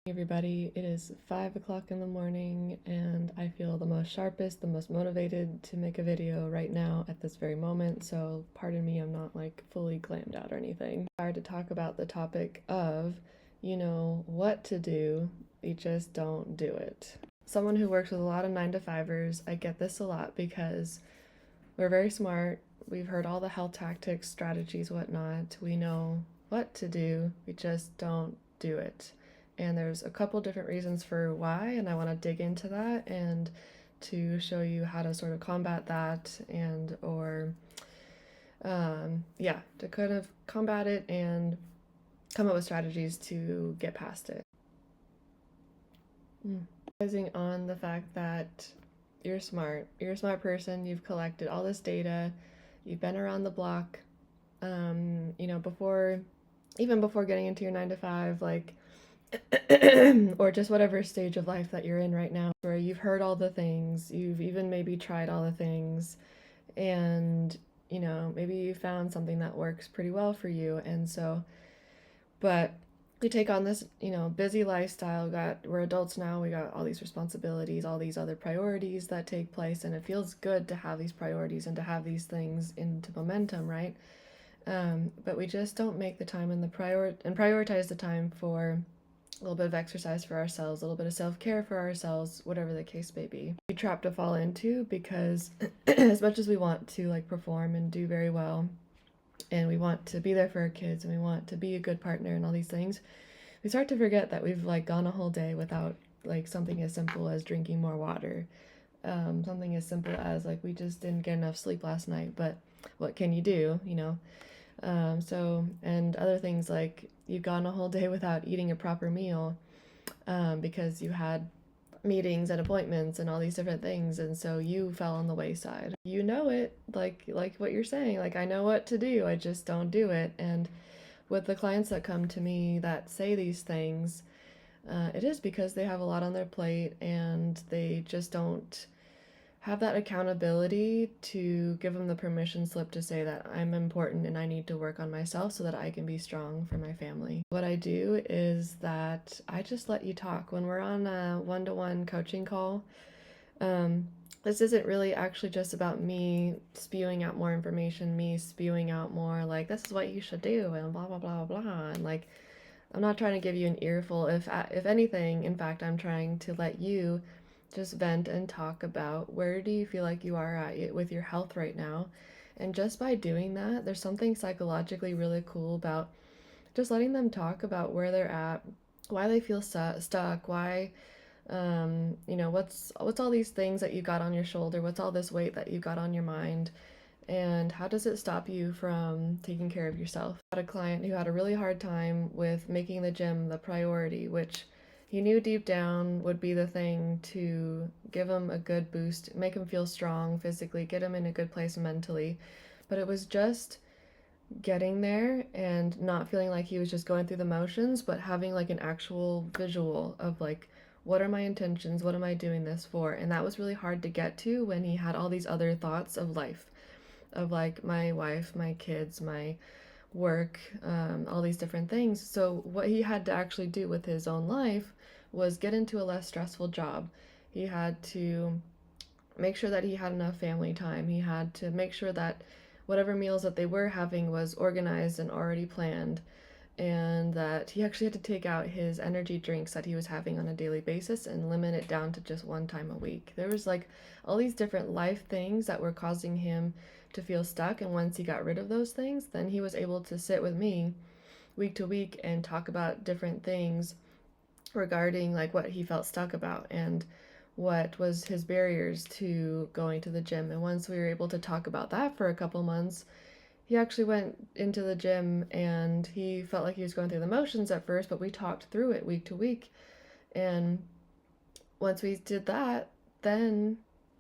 Everybody, it is 5 o'clock in the morning and I feel the most sharpest, the most motivated to make a video right now at this very moment, so pardon me, I'm not like fully glammed out or anything. I'm to talk about the topic of, what to do, you just don't do it. Someone who works with a lot of 9 to 5ers, I get this a lot because we're very smart, we've heard all the health tactics, strategies, whatnot, we know what to do, we just don't do it. And there's a couple different reasons for why, and I want to dig into that and to show you how to sort of combat that to kind of combat it and come up with strategies to get past it. Focusing on the fact that you're smart person, you've collected all this data, you've been around the block, before getting into your 9 to 5, like or just whatever stage of life that you're in right now, where you've heard all the things, you've even maybe tried all the things, and maybe you found something that works pretty well for you. And so, but we take on this, busy lifestyle, we're adults now, we got all these responsibilities, all these other priorities that take place, and it feels good to have these priorities and to have these things into momentum, right? But we just don't make the time and prioritize the time for a little bit of exercise for ourselves, a little bit of self-care for ourselves, whatever the case may be. We trap to fall into because as much as we want to like perform and do very well, and we want to be there for our kids, and we want to be a good partner and all these things, we start to forget that we've like gone a whole day without like something as simple as drinking more water, something as simple as like we just didn't get enough sleep last night, but what can you do, and other things like you've gone a whole day without eating a proper meal because you had meetings and appointments and all these different things, and so you fell on the wayside. You know it, like what you're saying, like I know what to do, I just don't do it. And with the clients that come to me that say these things, it is because they have a lot on their plate and they just don't have that accountability to give them the permission slip to say that I'm important and I need to work on myself so that I can be strong for my family. What I do is that I just let you talk. When we're on a one-to-one coaching call, this isn't really actually just about me spewing out more information, me spewing out more like this is what you should do and blah blah blah blah, and like I'm not trying to give you an earful. If anything, in fact, I'm trying to let you just vent and talk about where do you feel like you are at with your health right now. And just by doing that, there's something psychologically really cool about just letting them talk about where they're at, why they feel stuck, why what's all these things that you got on your shoulder, what's all this weight that you got on your mind, and how does it stop you from taking care of yourself. I had a client who had a really hard time with making the gym the priority, which he knew deep down would be the thing to give him a good boost, make him feel strong physically, get him in a good place mentally. But it was just getting there and not feeling like he was just going through the motions, but having like an actual visual of like, what are my intentions? What am I doing this for? And that was really hard to get to when he had all these other thoughts of life, of like my wife, my kids, my work, all these different things. So what he had to actually do with his own life was get into a less stressful job. He had to make sure that he had enough family time. He had to make sure that whatever meals that they were having was organized and already planned, and that he actually had to take out his energy drinks that he was having on a daily basis and limit it down to just one time a week. There was like all these different life things that were causing him to feel stuck, and once he got rid of those things, then he was able to sit with me week to week and talk about different things regarding like what he felt stuck about and what was his barriers to going to the gym. And once we were able to talk about that for a couple months, he actually went into the gym and he felt like he was going through the motions at first, but we talked through it week to week. And once we did that, then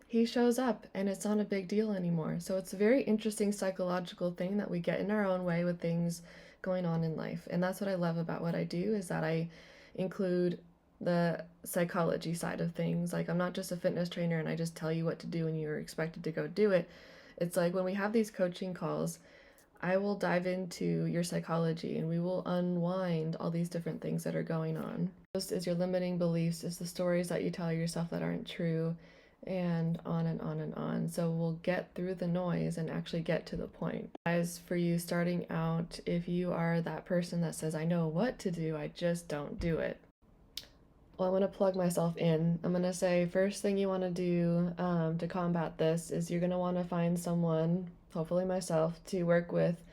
he shows up and it's not a big deal anymore. So it's a very interesting psychological thing that we get in our own way with things going on in life. And that's what I love about what I do, is that I include the psychology side of things. Like I'm not just a fitness trainer and I just tell you what to do and you're expected to go do it. It's like when we have these coaching calls, I will dive into your psychology and we will unwind all these different things that are going on. Just is your limiting beliefs, is the stories that you tell yourself that aren't true, and on and on and on. So we'll get through the noise and actually get to the point. Guys, for you starting out, if you are that person that says, I know what to do, I just don't do it. Well, I'm going to plug myself in. I'm going to say, first thing you want to do to combat this is you're going to want to find someone, hopefully myself, to work with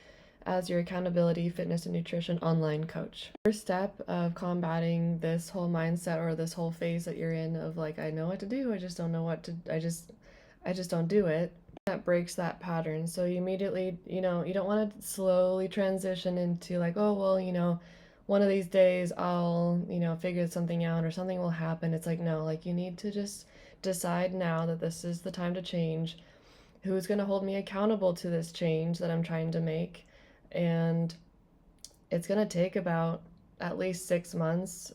as your accountability, fitness, and nutrition online coach. First step of combating this whole mindset or this whole phase that you're in of like, I know what to do, I just don't know what to, I just don't do it. That breaks that pattern. So you immediately, you don't want to slowly transition into like, oh, well, one of these days I'll, figure something out or something will happen. It's like, no, like you need to just decide now that this is the time to change. Who's going to hold me accountable to this change that I'm trying to make? And it's going to take about at least 6 months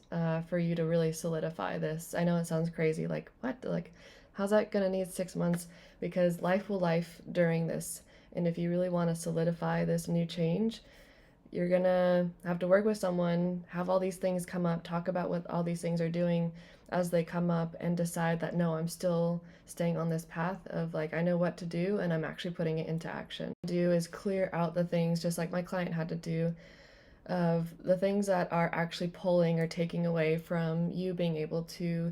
for you to really solidify this. I know it sounds crazy, like, what? Like, how's that going to need 6 months? Because life will life during this. And if you really want to solidify this new change, you're going to have to work with someone, have all these things come up, talk about what all these things are doing as they come up, and decide that no, I'm still staying on this path of like, I know what to do and I'm actually putting it into action. Do is clear out the things, just like my client had to do, of the things that are actually pulling or taking away from you being able to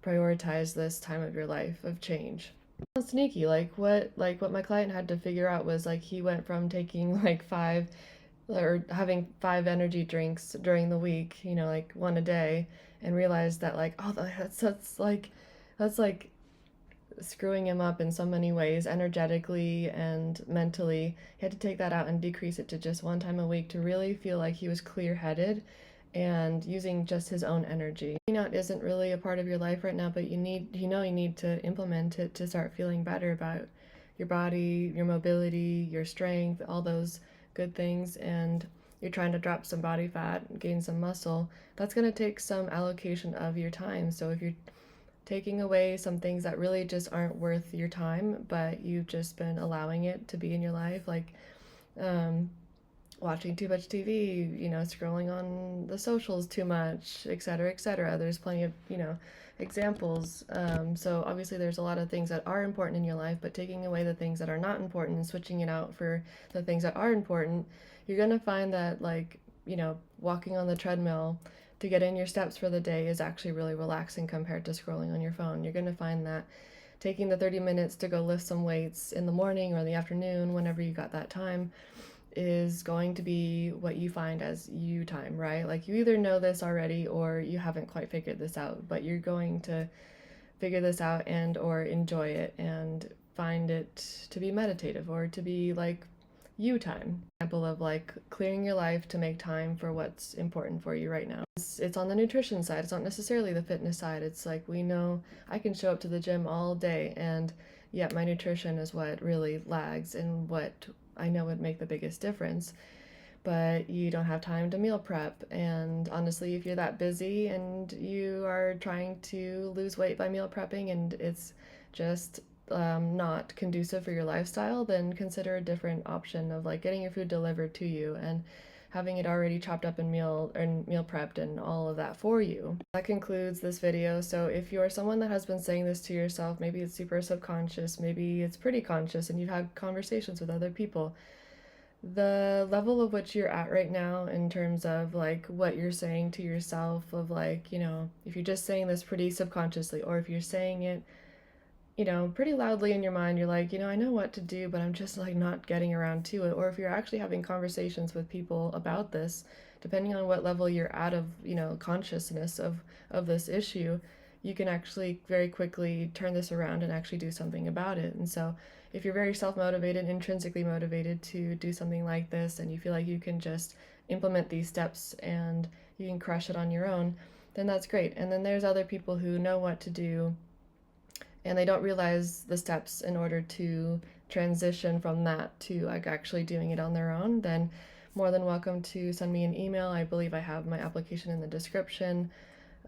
prioritize this time of your life of change. It's sneaky, like what my client had to figure out was like he went from taking like 5 or having 5 energy drinks during the week, like one a day, and realized that like, oh, that's like screwing him up in so many ways, energetically and mentally. He had to take that out and decrease it to just one time a week to really feel like he was clear-headed and using just his own energy. It isn't really a part of your life right now, but you need to implement it to start feeling better about your body, your mobility, your strength, all those good things. And you're trying to drop some body fat, gain some muscle, that's going to take some allocation of your time. So if you're taking away some things that really just aren't worth your time, but you've just been allowing it to be in your life, like watching too much TV, scrolling on the socials too much, etc., etc. There's plenty of, examples. So obviously there's a lot of things that are important in your life, but taking away the things that are not important and switching it out for the things that are important, you're going to find that like, walking on the treadmill to get in your steps for the day is actually really relaxing compared to scrolling on your phone. You're going to find that taking the 30 minutes to go lift some weights in the morning or in the afternoon, whenever you got that time, is going to be what you find as you time, right? Like you either know this already or you haven't quite figured this out, but you're going to figure this out and or enjoy it and find it to be meditative or to be like you time. Example of like clearing your life to make time for what's important for you right now. It's on the nutrition side. It's not necessarily the fitness side. It's like we know I can show up to the gym all day and yet my nutrition is what really lags and what I know would make the biggest difference. But you don't have time to meal prep. And honestly, if you're that busy and you are trying to lose weight by meal prepping and it's just not conducive for your lifestyle, then consider a different option of like getting your food delivered to you and having it already chopped up and meal prepped and all of that for you. That concludes this video. So if you're someone that has been saying this to yourself, maybe it's super subconscious, maybe it's pretty conscious, and you've had conversations with other people, the level of which you're at right now in terms of like what you're saying to yourself of like, if you're just saying this pretty subconsciously, or if you're saying it pretty loudly in your mind, you're like, I know what to do, but I'm just like not getting around to it. Or if you're actually having conversations with people about this, depending on what level you're at of, consciousness of this issue, you can actually very quickly turn this around and actually do something about it. And so if you're very self-motivated, intrinsically motivated to do something like this, and you feel like you can just implement these steps and you can crush it on your own, then that's great. And then there's other people who know what to do and they don't realize the steps in order to transition from that to like actually doing it on their own, then more than welcome to send me an email. I believe I have my application in the description,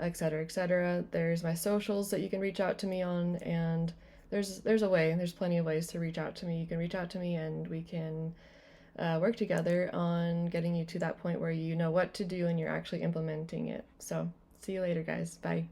etc., etc. There's my socials that you can reach out to me on, and there's plenty of ways to reach out to me. You can reach out to me and we can work together on getting you to that point where you know what to do and you're actually implementing it. So, see you later, guys. Bye.